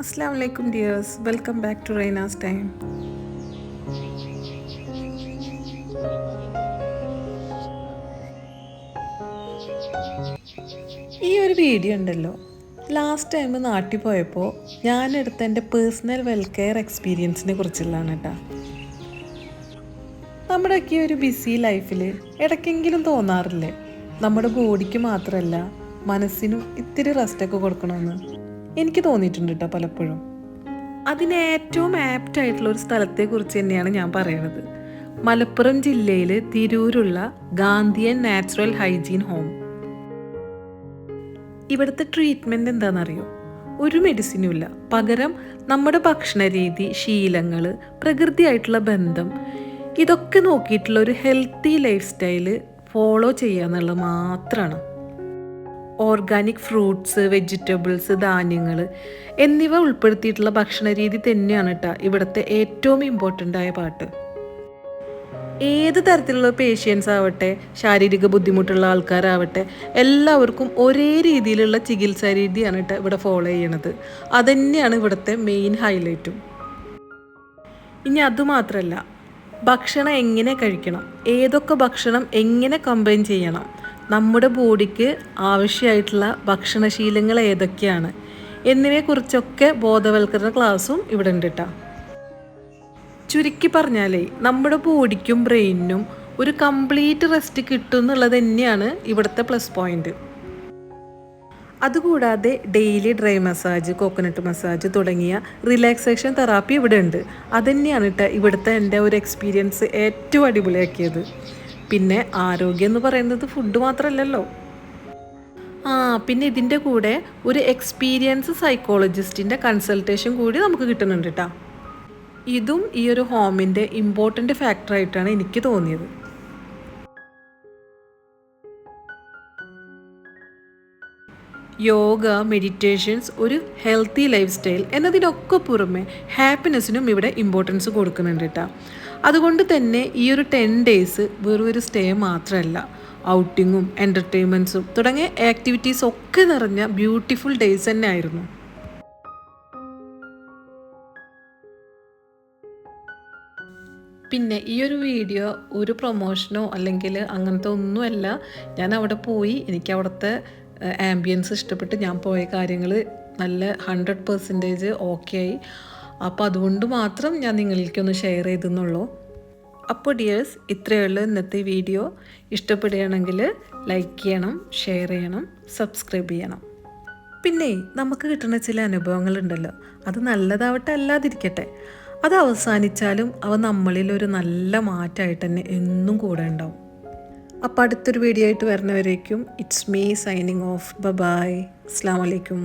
Assalamu alaikum dears, welcome back to Raina's time. ഈ ഒരു video ഉണ്ടല്ലോ, ലാസ്റ്റ് ടൈം നാട്ടിൽ പോയപ്പോൾ ഞാൻ എടുത്ത എൻ്റെ പേഴ്സണൽ വെൽകെയർ എക്സ്പീരിയൻസിനെ കുറിച്ചുള്ളതാണ് കേട്ടോ. നമ്മുടെയൊക്കെ ഒരു ബിസി ലൈഫിൽ ഇടയ്ക്കെങ്കിലും തോന്നാറില്ലേ നമ്മുടെ ബോഡിക്ക് മാത്രമല്ല മനസ്സിനും ഇത്തിരി റെസ്റ്റൊക്കെ കൊടുക്കണമെന്ന്. എനിക്ക് തോന്നിയിട്ടുണ്ട് കേട്ടോ പലപ്പോഴും. അതിന് ഏറ്റവും ആപ്റ്റ് ആയിട്ടുള്ള ഒരു സ്ഥലത്തെക്കുറിച്ച് തന്നെയാണ് ഞാൻ പറയുന്നത്. മലപ്പുറം ജില്ലയിൽ തിരൂരുള്ള ഗാന്ധിയൻ നാച്ചുറൽ ഹൈജീൻ ഹോം. ഇവിടുത്തെ ട്രീറ്റ്മെൻറ്റ് എന്താണെന്നറിയോ? ഒരു മെഡിസിനും ഇല്ല. പകരം നമ്മുടെ ഭക്ഷണ രീതി, ശീലങ്ങൾ, പ്രകൃതിയായിട്ടുള്ള ബന്ധം, ഇതൊക്കെ നോക്കിയിട്ടുള്ള ഒരു ഹെൽത്തി ലൈഫ് സ്റ്റൈല് ഫോളോ ചെയ്യുക എന്നുള്ളത് മാത്രമാണ്. ഓർഗാനിക് ഫ്രൂട്ട്സ്, വെജിറ്റബിൾസ്, ധാന്യങ്ങൾ എന്നിവ ഉൾപ്പെടുത്തിയിട്ടുള്ള ഭക്ഷണ രീതി തന്നെയാണ് കേട്ടോ ഇവിടുത്തെ ഏറ്റവും ഇമ്പോർട്ടൻ്റ് ആയ പാർട്ട്. ഏത് തരത്തിലുള്ള പേഷ്യൻസ് ആവട്ടെ, ശാരീരിക ബുദ്ധിമുട്ടുള്ള ആൾക്കാരാവട്ടെ, എല്ലാവർക്കും ഒരേ രീതിയിലുള്ള ചികിത്സാ രീതിയാണ് കേട്ടോ ഇവിടെ ഫോളോ ചെയ്യണത്. അതുതന്നെയാണ് ഇവിടുത്തെ മെയിൻ ഹൈലൈറ്റും. ഇനി അതുമാത്രമല്ല, ഭക്ഷണം എങ്ങനെ കഴിക്കണം, ഏതൊക്കെ ഭക്ഷണം എങ്ങനെ കമ്പൈൻ ചെയ്യണം, നമ്മുടെ ബോഡിക്ക് ആവശ്യമായിട്ടുള്ള ഭക്ഷണശീലങ്ങൾ ഏതൊക്കെയാണ് എന്നിവയെക്കുറിച്ചൊക്കെ ബോധവൽക്കരണ ക്ലാസ്സും ഇവിടെ ഉണ്ട് കേട്ടോ. ചുരുക്കി പറഞ്ഞാലേ നമ്മുടെ ബോഡിക്കും ബ്രെയിനിനും ഒരു കംപ്ലീറ്റ് റെസ്റ്റ് കിട്ടും എന്നുള്ളത് തന്നെയാണ് ഇവിടുത്തെ പ്ലസ് പോയിന്റ്. അതുകൂടാതെ daily dry massage, coconut massage തുടങ്ങിയ റിലാക്സേഷൻ തെറാപ്പി ഇവിടെ ഉണ്ട്. അതുതന്നെയാണ് കേട്ടോ ഇവിടുത്തെ എൻ്റെ ഒരു എക്സ്പീരിയൻസ് ഏറ്റവും അടിപൊളിയാക്കിയത്. പിന്നെ ആരോഗ്യം എന്ന് പറയുന്നത് ഫുഡ് മാത്രമല്ലല്ലോ. പിന്നെ ഇതിൻ്റെ കൂടെ ഒരു എക്സ്പീരിയൻസ് സൈക്കോളജിസ്റ്റിൻ്റെ കൺസൾട്ടേഷൻ കൂടി നമുക്ക് കിട്ടുന്നുണ്ട് കേട്ടോ. ഇതും ഈ ഒരു ഹോമിൻ്റെ ഇമ്പോർട്ടൻ്റ് ഫാക്ടറായിട്ടാണ് എനിക്ക് തോന്നിയത്. യോഗ, മെഡിറ്റേഷൻസ്, ഒരു ഹെൽത്തി ലൈഫ് സ്റ്റൈൽ എന്നതിനൊക്കെ പുറമെ ഹാപ്പിനെസ്സിനും ഇവിടെ ഇമ്പോർട്ടൻസ് കൊടുക്കുന്നുണ്ട് കേട്ടോ. അതുകൊണ്ട് തന്നെ ഈ ഒരു 10 days വെറും ഒരു സ്റ്റേ മാത്രമല്ല, ഔട്ടിങ്ങും എൻ്റർടൈൻമെൻറ്റ്സും തുടങ്ങിയ ആക്ടിവിറ്റീസ് ഒക്കെ നിറഞ്ഞ ബ്യൂട്ടിഫുൾ ഡേയ്സ് തന്നെ ആയിരുന്നു. പിന്നെ ഈ ഒരു വീഡിയോ ഒരു പ്രൊമോഷനോ അല്ലെങ്കിൽ അങ്ങനത്തെ ഒന്നുമല്ല. ഞാൻ അവിടെ പോയി, എനിക്ക് അവിടുത്തെ ആംബിയൻസ് ഇഷ്ടപ്പെട്ട് ഞാൻ പോയ കാര്യങ്ങൾ നല്ല 100% ഓക്കെ ആയി. അപ്പോൾ അതുകൊണ്ട് മാത്രം ഞാൻ നിങ്ങളിലേക്കൊന്ന് ഷെയർ ചെയ്തെന്നുള്ളൂ. അപ്പോൾ ഡിയേഴ്സ്, ഇത്രയേ ഉള്ളൂ ഇന്നത്തെ വീഡിയോ. ഇഷ്ടപ്പെടുകയാണെങ്കിൽ ലൈക്ക് ചെയ്യണം, ഷെയർ ചെയ്യണം, സബ്സ്ക്രൈബ് ചെയ്യണം. പിന്നെ നമുക്ക് കിട്ടുന്ന ചില അനുഭവങ്ങളുണ്ടല്ലോ, അത് നല്ലതാവട്ടെ അല്ലാതിരിക്കട്ടെ, അത് അവസാനിച്ചാലും അവ നമ്മളിൽ ഒരു നല്ല മാറ്റമായിട്ട് തന്നെ എന്നും കൂടെ ഉണ്ടാവും. അപ്പോൾ അടുത്തൊരു വീഡിയോ ആയിട്ട് വരുന്നവരേക്കും it's me signing off. Bye. അസ്സലാമു അലൈക്കും.